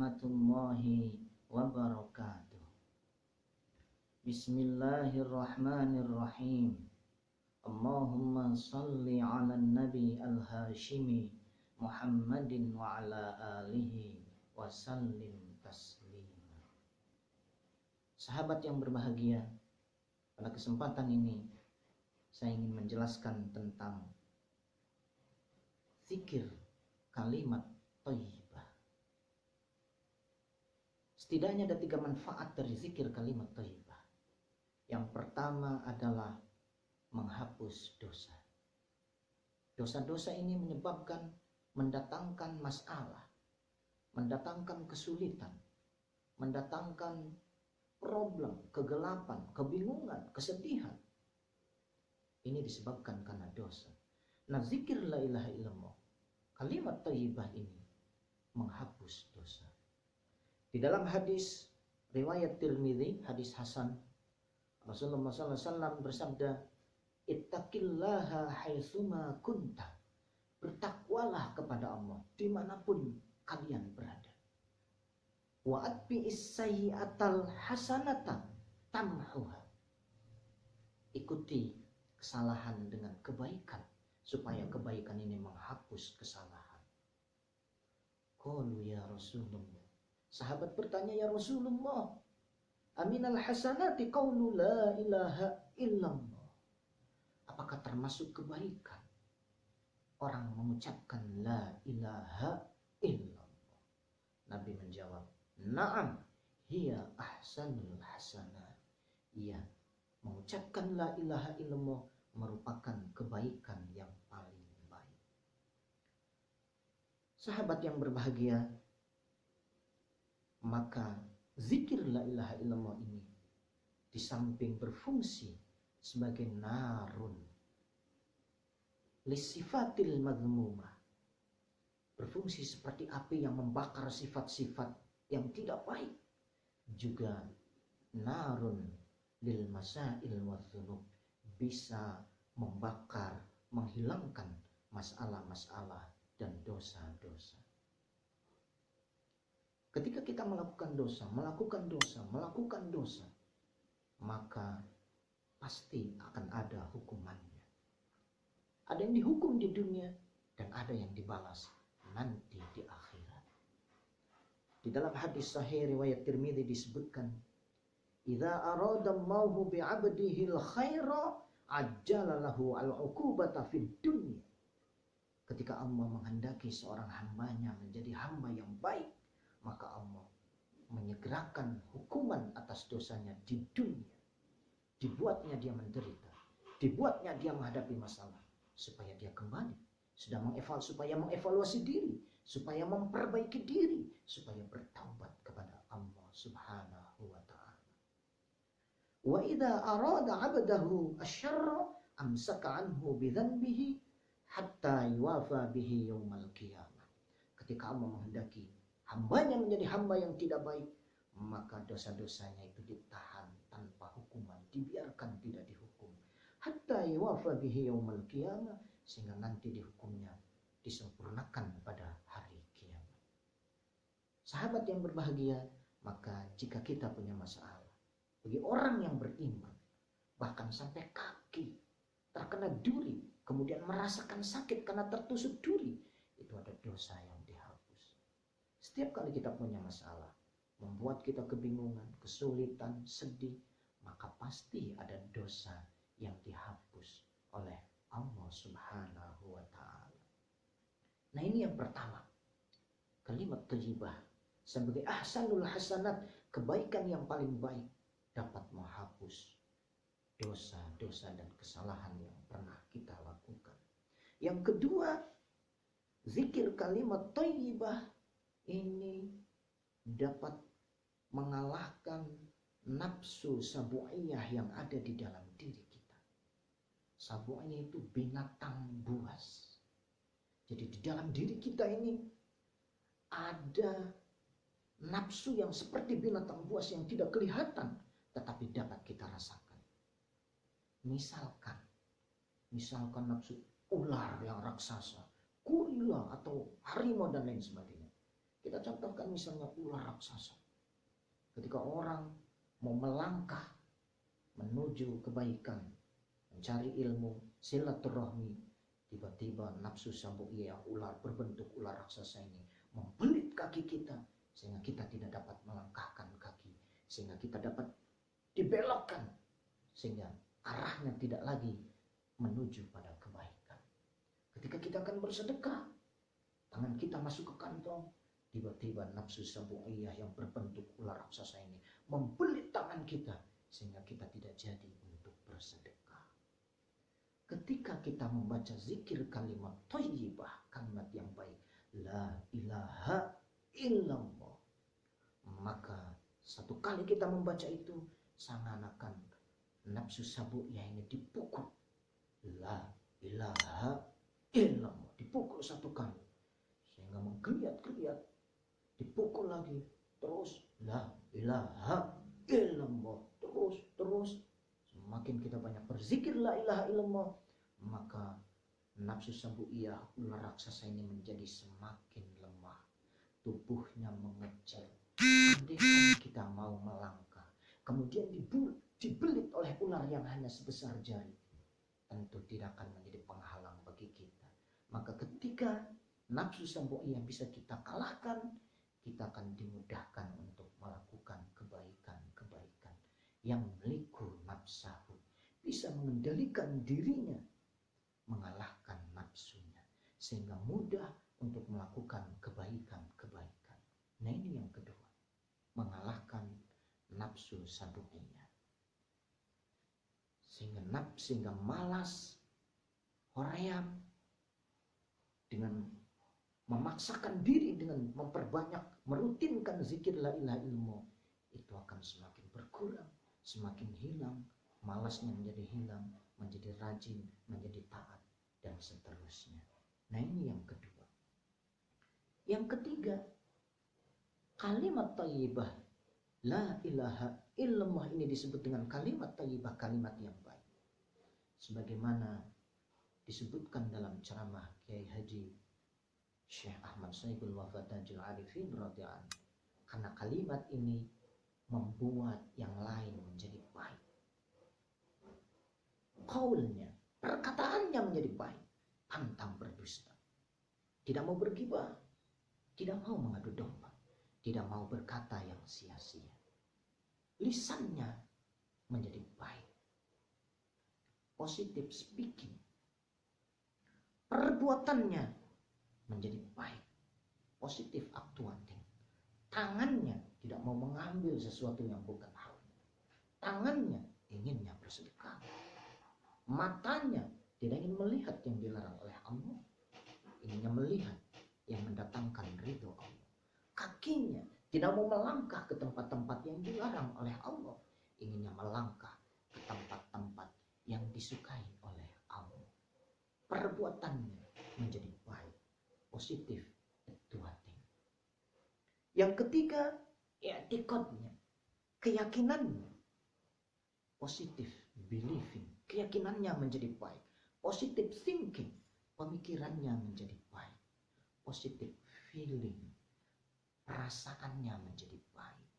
warahmatullahi wabarakatuh. Bismillahirrahmanirrahim. Allahumma salli ala nabi al-hashimi Muhammadin wa ala alihi wa sallim taslima. Sahabat yang berbahagia, pada kesempatan ini saya ingin menjelaskan tentang zikir kalimat thayyibah. Setidaknya ada 3 manfaat dari zikir kalimat thayyibah. Yang pertama adalah menghapus dosa. Dosa-dosa ini mendatangkan masalah, mendatangkan kesulitan, mendatangkan problem, kegelapan, kebingungan, kesedihan. Ini disebabkan karena dosa. Nah, zikir la ilaha illallah, kalimat thayyibah ini menghapus dosa. Di dalam hadis riwayat Tirmidzi, hadis Hasan, Rasulullah SAW bersabda, ittaqillaha haitsuma kunta. Bertakwalah kepada Allah dimanapun kalian berada. Wa atbi'is sayyi'atal hasanata tamhuha. Ikuti kesalahan dengan kebaikan supaya kebaikan ini menghapus kesalahan. Qalu ya Rasulullah. Sahabat bertanya, ya Rasulullah, aminal hasanati qaulu la ilaha illallah. Apakah termasuk kebaikan orang mengucapkan la ilaha illallah? Nabi menjawab, na'am, hiya ahsanul hasanat. Iya, mengucapkan la ilaha illallah merupakan kebaikan yang paling baik. Sahabat yang berbahagia, maka zikir la ilaha illallah ini di samping berfungsi sebagai narun lisifatil madhmumah, berfungsi seperti api yang membakar sifat-sifat yang tidak baik, juga narun lil masail wa dzunub, bisa membakar, menghilangkan masalah-masalah dan dosa-dosa. Ketika kita melakukan dosa, maka pasti akan ada hukumannya. Ada yang dihukum di dunia dan ada yang dibalas nanti di akhirat. Di dalam hadis sahih riwayat Tirmidzi disebutkan, idza aradallahu bi'abdihi al-khaira ajjala lahu al-'uqubata fid dunya. Ketika Allah menghendaki seorang hambanya menjadi hamba yang baik, maka Allah menyegerakan hukuman atas dosanya di dunia. Dibuatnya dia menderita, dibuatnya dia menghadapi masalah, supaya dia kembali, supaya mengevaluasi diri, supaya memperbaiki diri, supaya bertaubat kepada Allah Subhanahu wa ta'ala. Wa idza arada 'abdahu asy-syarra amsaka 'anhu bi dzanbihi hatta yuwafa bihi yaumal qiyamah. Ketika Allah menghendaki hambanya menjadi hamba yang tidak baik, maka dosa-dosanya itu ditahan tanpa hukuman, dibiarkan tidak dihukum. Hatta yuwafa bihi yaumal qiyamah, sehingga nanti dihukumnya disempurnakan pada hari kiamat. Sahabat yang berbahagia, maka jika kita punya masalah, bagi orang yang beriman, bahkan sampai kaki terkena duri, kemudian merasakan sakit karena tertusuk duri, itu ada dosa yang dihapus. Setiap kali kita punya masalah, membuat kita kebingungan, kesulitan, sedih, maka pasti ada dosa yang dihapus oleh Allah Subhanahu wa ta'ala. Nah, ini yang pertama, kalimat thayyibah sebagai ahsanul hasanat, kebaikan yang paling baik, dapat menghapus dosa-dosa dan kesalahan yang pernah kita lakukan. Yang kedua, zikir kalimat thayyibah ini dapat mengalahkan nafsu sabu'iyah yang ada di dalam diri kita. Sabu'iyah itu binatang buas. Jadi di dalam diri kita ini ada nafsu yang seperti binatang buas yang tidak kelihatan, tetapi dapat kita rasakan. Misalkan nafsu ular yang raksasa, gorila atau harimau dan lain sebagainya. Kita contohkan misalnya ular raksasa. Ketika orang mau melangkah menuju kebaikan, mencari ilmu, silaturahmi, tiba-tiba nafsu sabu'iyah, ular berbentuk ular raksasa ini membelit kaki kita sehingga kita tidak dapat melangkahkan kaki, sehingga kita dapat dibelokkan sehingga arahnya tidak lagi menuju pada kebaikan. Ketika kita akan bersedekah, tangan kita masuk ke kantong, tiba-tiba nafsu sabu'iyah yang berbentuk ular raksasa ini membelit tangan kita sehingga kita tidak jadi untuk bersedekah. Ketika kita membaca zikir kalimat thayyibah, kalimat yang baik, la ilaha illallah, maka satu kali kita membaca itu seakan-akan nafsu sabu'iyah ini dipukul. La ilaha illallah, dipukul satu kali sehingga menggeliat-geliat, dipukul lagi, terus la ilaha illallah, terus semakin kita banyak berzikir la ilaha illallah, maka nafsu sabu'iyah ular raksasa ini menjadi semakin lemah, tubuhnya mengecil. Andaikan kita mau melangkah kemudian dibelit oleh ular yang hanya sebesar jari, tentu tidak akan menjadi penghalang bagi kita. Maka ketika nafsu sabu'iyah bisa kita kalahkan, kita akan dimudahkan untuk melakukan kebaikan-kebaikan. Yang meliku nafsahu, bisa mengendalikan dirinya, mengalahkan nafsunya, sehingga mudah untuk melakukan kebaikan-kebaikan. Nah, ini yang kedua, mengalahkan nafsu sabu'iyah. Sehingga malas, hoream, dengan memaksakan diri dengan memperbanyak, merutinkan zikir la ilaha illallah, itu akan semakin berkurang, semakin hilang, malasnya menjadi hilang, menjadi rajin, menjadi taat, dan seterusnya. Nah, ini yang kedua. Yang ketiga, kalimat thayyibah la ilaha illallah ini disebut dengan kalimat thayyibah, kalimat yang baik. Sebagaimana disebutkan dalam ceramah Kiai Haji Syekh Ahmad Sayyidul Wafatajil Arifin radhiyallahu anhu, karena kalimat ini membuat yang lain menjadi baik. Qaulnya, perkataannya menjadi baik, pantang berdusta, tidak mau bergibah, tidak mau mengadu domba, tidak mau berkata yang sia-sia. Lisannya menjadi baik, positive speaking. Perbuatannya menjadi baik, positif actuating. Tangannya tidak mau mengambil sesuatu yang bukan hak. Tangannya inginnya bersedekah. Matanya tidak ingin melihat yang dilarang oleh Allah, inginnya melihat yang mendatangkan ridho Allah. Kakinya tidak mau melangkah ke tempat-tempat yang dilarang oleh Allah, inginnya melangkah ke tempat-tempat yang disukai oleh Allah. Perbuatannya menjadi baik, positif actuating. Yang ketiga, i'tiqadnya, keyakinannya, positive believing, keyakinannya menjadi baik, positive thinking, pemikirannya menjadi baik, positive feeling, perasaannya menjadi baik,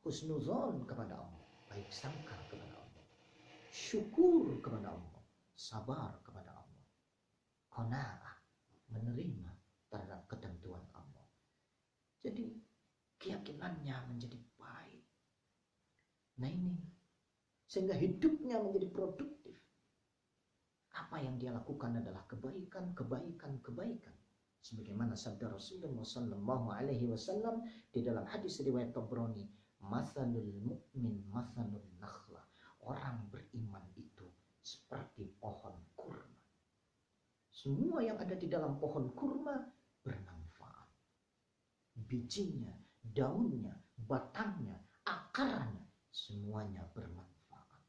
husnuzon kepada Allah, baik sangka kepada Allah, syukur kepada Allah, sabar kepada Allah, qanaah, menerima terhadap ketentuan Allah. Jadi keyakinannya menjadi baik. Nah, ini sehingga hidupnya menjadi produktif. Apa yang dia lakukan adalah kebaikan. Sebagaimana sabda Rasulullah sallallahu alaihi wasallam di dalam hadis riwayat Tabrani, "Matsalul mu'min matsalun nakhla." Orang beriman itu seperti pohon kurma. Semua yang ada di dalam pohon kurma bermanfaat. Bijinya, daunnya, batangnya, akarnya, semuanya bermanfaat.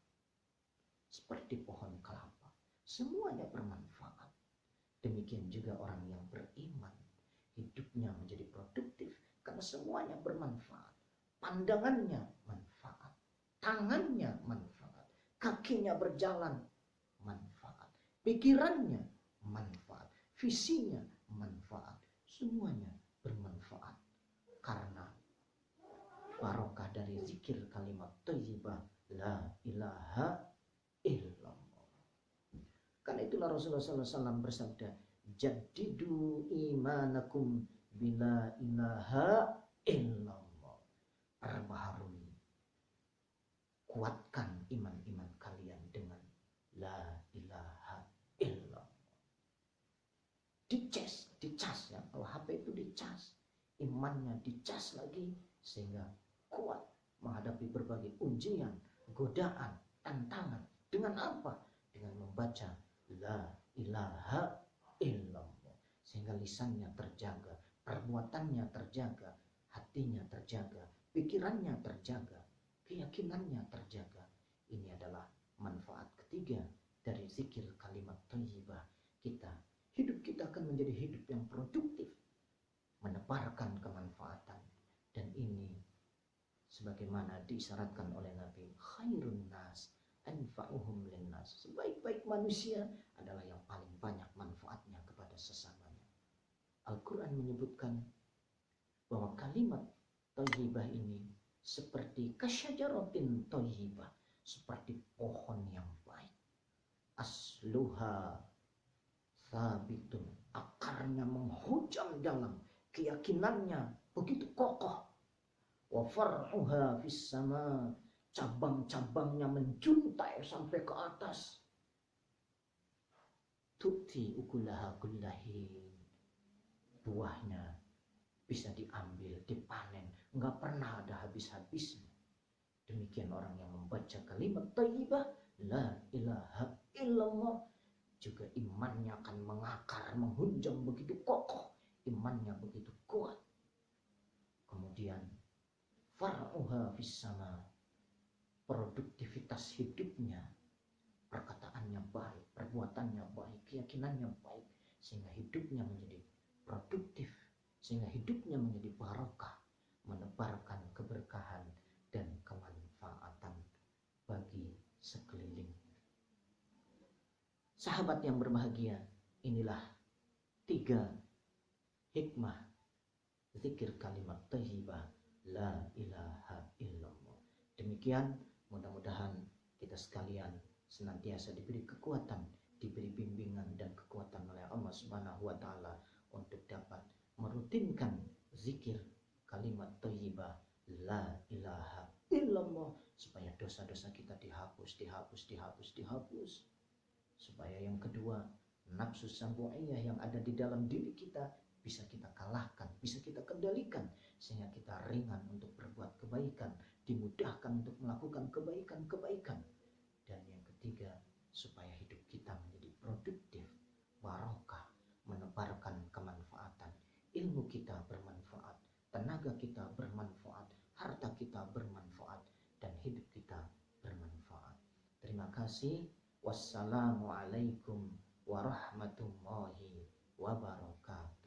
Seperti pohon kelapa, semuanya bermanfaat. Demikian juga orang yang beriman, hidupnya menjadi produktif karena semuanya bermanfaat. Pandangannya manfaat, tangannya manfaat, kakinya berjalan manfaat, pikirannya manfaat, visinya manfaat, semuanya bermanfaat. karena barokah dari zikir kalimat thayyibah la ilaha illallah. Karena itulah Rasulullah SAW bersabda, jaddidu imanakum bila ilaha illallah. Perbaharui, kuatkan iman-iman kalian dengan la ilaha illallah. Dicas ya, kalau HP itu dicas, imannya dicas lagi sehingga kuat menghadapi berbagai ujian, godaan, tantangan. Dengan apa? Dengan membaca la ilaha illallah, sehingga lisannya terjaga, perbuatannya terjaga, hatinya terjaga, pikirannya terjaga, keyakinannya terjaga. Ini adalah manfaat ketiga dari zikir kalimat thayyibah. Hidup kita akan menjadi hidup yang produktif, menebarkan kemanfaatan. Dan ini sebagaimana diisyaratkan oleh Nabi, khairun nas anfa'uhum linnas. Sebaik-baik manusia adalah yang paling banyak manfaatnya kepada sesamanya. Al-Quran menyebutkan bahwa kalimat thayyibah ini seperti kasyajaratin thayyibah, seperti pohon yang baik. Asluha sabitun, akarnya menghujam dalam, keyakinannya begitu kokoh. Wa far'uha fis sama, cabang-cabangnya menjuntai sampai ke atas. Tuti ukulaha kullahin, buahnya bisa diambil, dipanen, nggak pernah ada habis-habisnya. Demikian orang yang membaca kalimat thayyibah la ilaha illallah, juga imannya akan mengakar, menghujam begitu kokoh, imannya begitu kuat. Kemudian far'uha fis sama, produktivitas hidupnya, perkataannya baik, perbuatannya baik, keyakinannya baik, sehingga hidupnya menjadi produktif, sehingga hidupnya menjadi barokah, menebarkan keberkahan dan kemanfaatan bagi sekeliling. Sahabat yang berbahagia, inilah 3 hikmah zikir kalimat thayyibah la ilaha illallah. Demikian, mudah-mudahan kita sekalian senantiasa diberi kekuatan, diberi bimbingan dan kekuatan oleh Allah Subhanahu wa taala untuk dapat merutinkan zikir kalimat thayyibah la ilaha illallah, supaya dosa-dosa kita dihapus. Supaya yang kedua, nafsu sambu'iyah yang ada di dalam diri kita bisa kita kalahkan, bisa kita kendalikan, sehingga kita ringan untuk berbuat kebaikan, dimudahkan untuk melakukan kebaikan. Dan yang ketiga, supaya hidup kita menjadi produktif, barokah, menebarkan kemanfaatan. Ilmu kita bermanfaat, tenaga kita bermanfaat, harta kita bermanfaat, dan hidup kita bermanfaat. Terima kasih. Wassalamualaikum warahmatullahi wabarakatuh.